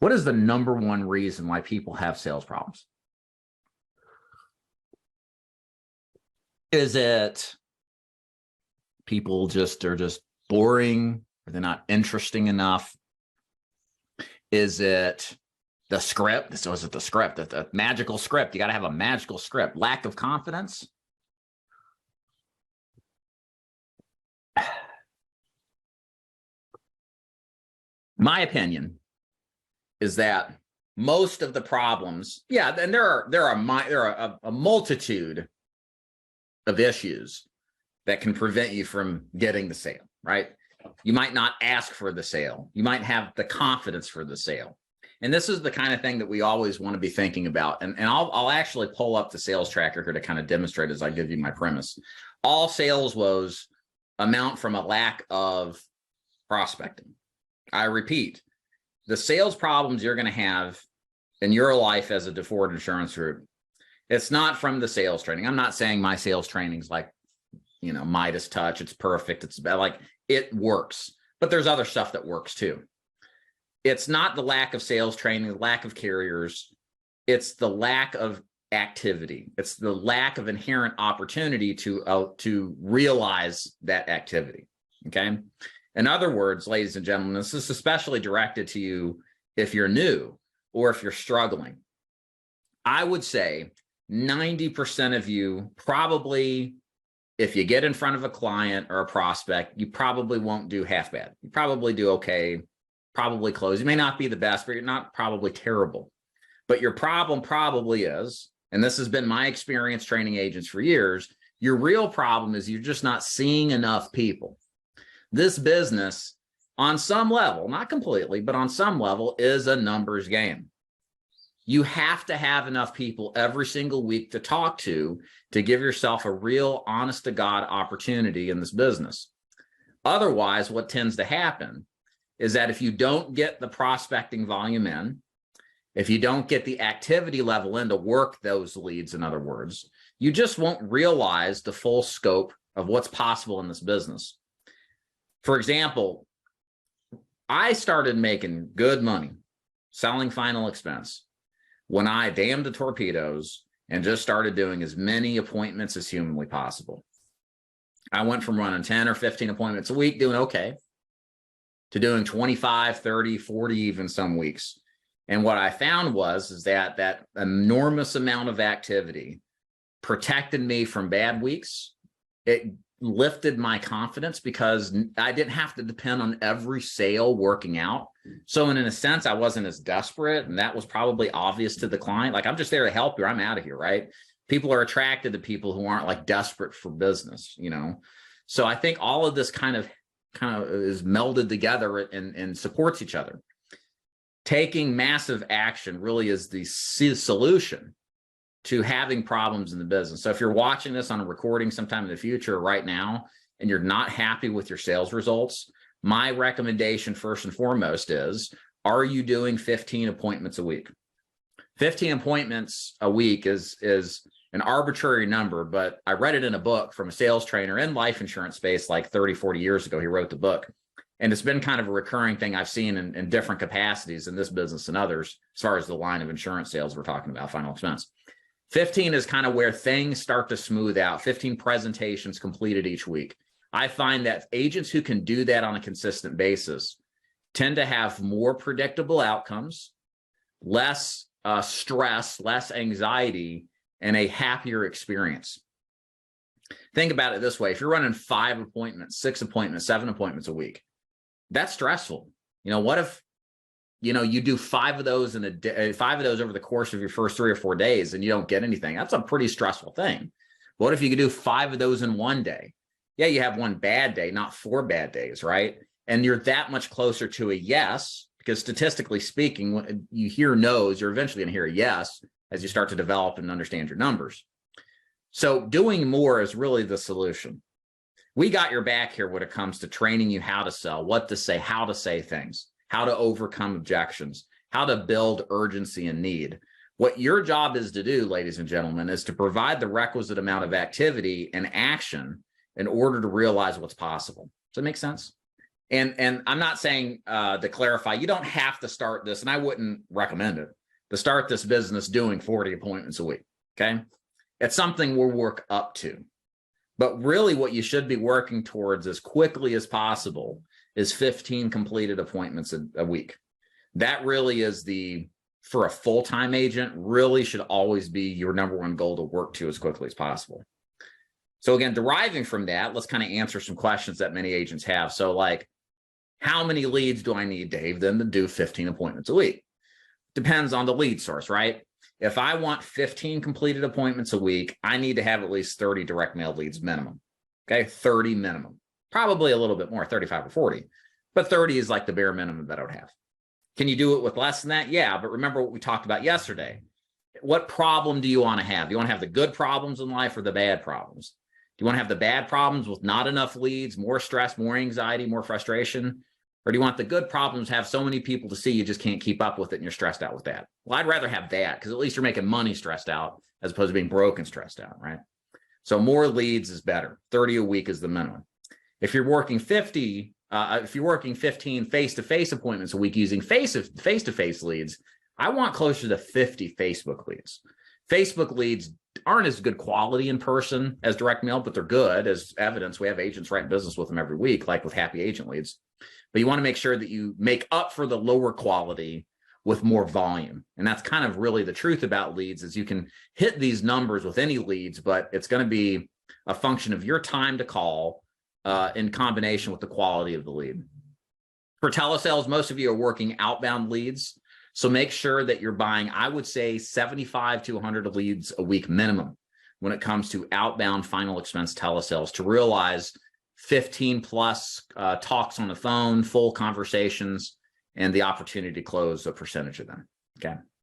What is the number one reason why people have sales problems? Is it people are just boring, or they're not interesting enough? Is it the script? So is it the script, the magical script? You got to have a magical script. Lack of confidence? My opinion is that most of the problems, yeah, and there are a multitude of issues that can prevent you from getting the sale, right? You might not ask for the sale. You might have the confidence for the sale. And this is the kind of thing that we always want to be thinking about. And I'll actually pull up the sales tracker here to kind of demonstrate as I give you my premise. All sales woes amount from a lack of prospecting. I repeat, the sales problems you're going to have in your life as a DeFord Insurance Group, it's not from the sales training. I'm not saying my sales training is like, Midas touch. It's perfect. It's like, it works, but there's other stuff that works too. It's not the lack of sales training, the lack of carriers. It's the lack of activity. It's the lack of inherent opportunity to realize that activity. Okay. In other words, ladies and gentlemen, this is especially directed to you if you're new or if you're struggling. I would say 90% of you probably, if you get in front of a client or a prospect, you probably won't do half bad. You probably do okay, probably close. You may not be the best, but you're not probably terrible. But your problem probably is, and this has been my experience training agents for years, your real problem is you're just not seeing enough people. This business, on some level, not completely, but on some level, is a numbers game. You have to have enough people every single week to talk to give yourself a real honest to God opportunity in this business. Otherwise, what tends to happen is that if you don't get the prospecting volume in, if you don't get the activity level in to work those leads, in other words, you just won't realize the full scope of what's possible in this business. For example, I started making good money selling final expense when I damned the torpedoes and just started doing as many appointments as humanly possible. I went from running 10 or 15 appointments a week, doing okay, to doing 25, 30, 40, even some weeks. And what I found is that enormous amount of activity protected me from bad weeks. It lifted my confidence because I didn't have to depend on every sale working out. So in a sense, I wasn't as desperate, and that was probably obvious to the client. Like, I'm just there to help you. I'm out of here, right? People are attracted to people who aren't like desperate for business, So I think all of this kind of is melded together and supports each other. Taking massive action really is the solution to having problems in the business. So if you're watching this on a recording sometime in the future, right now, and you're not happy with your sales results, my recommendation first and foremost is, are you doing 15 appointments a week? 15 appointments a week is an arbitrary number, but I read it in a book from a sales trainer in life insurance space like 30, 40 years ago. He wrote the book. And it's been kind of a recurring thing I've seen in different capacities in this business and others, as far as the line of insurance sales we're talking about, final expense. 15 is kind of where things start to smooth out. 15 presentations completed each week. I find that agents who can do that on a consistent basis tend to have more predictable outcomes, less stress, less anxiety, and a happier experience. Think about it this way. If you're running 5 appointments, 6 appointments, 7 appointments a week, that's stressful. What if you do 5 of those in a day, 5 of those over the course of your first 3 or 4 days, and you don't get anything? That's a pretty stressful thing. What if you could do 5 of those in one day? Yeah, you have one bad day, not 4 bad days, right? And you're that much closer to a yes, because statistically speaking, when you hear no's, you're eventually going to hear a yes as you start to develop and understand your numbers. So doing more is really the solution. We got your back here when it comes to training you how to sell, what to say, how to say things, how to overcome objections, how to build urgency and need. What your job is to do, ladies and gentlemen, is to provide the requisite amount of activity and action in order to realize what's possible. Does that make sense? And I'm not saying to clarify, you don't have to start this, and I wouldn't recommend it, to start this business doing 40 appointments a week, okay? It's something we'll work up to. But really what you should be working towards as quickly as possible is 15 completed appointments a week. That really is for a full-time agent, really should always be your number one goal to work to as quickly as possible. So again, deriving from that, let's kind of answer some questions that many agents have. So like, how many leads do I need, Dave, then to do 15 appointments a week? Depends on the lead source, right? If I want 15 completed appointments a week, I need to have at least 30 direct mail leads minimum. Okay, 30 minimum. Probably a little bit more, 35 or 40. But 30 is like the bare minimum that I would have. Can you do it with less than that? Yeah, but remember what we talked about yesterday. What problem do you want to have? Do you want to have the good problems in life or the bad problems? Do you want to have the bad problems with not enough leads, more stress, more anxiety, more frustration? Or do you want the good problems, have so many people to see you just can't keep up with it and you're stressed out with that? Well, I'd rather have that because at least you're making money stressed out as opposed to being broke and stressed out, right? So more leads is better. 30 a week is the minimum. If you're working 15 face-to-face appointments a week using face-to-face leads, I want closer to 50 Facebook leads. Facebook leads aren't as good quality in person as direct mail, but they're good as evidence. We have agents writing business with them every week, like with happy agent leads. But you want to make sure that you make up for the lower quality with more volume. And that's kind of really the truth about leads is you can hit these numbers with any leads, but it's going to be a function of your time to call in combination with the quality of the lead. For telesales, most of you are working outbound leads. So make sure that you're buying, I would say 75 to 100 leads a week minimum when it comes to outbound final expense telesales to realize 15 plus talks on the phone, full conversations, and the opportunity to close a percentage of them. Okay.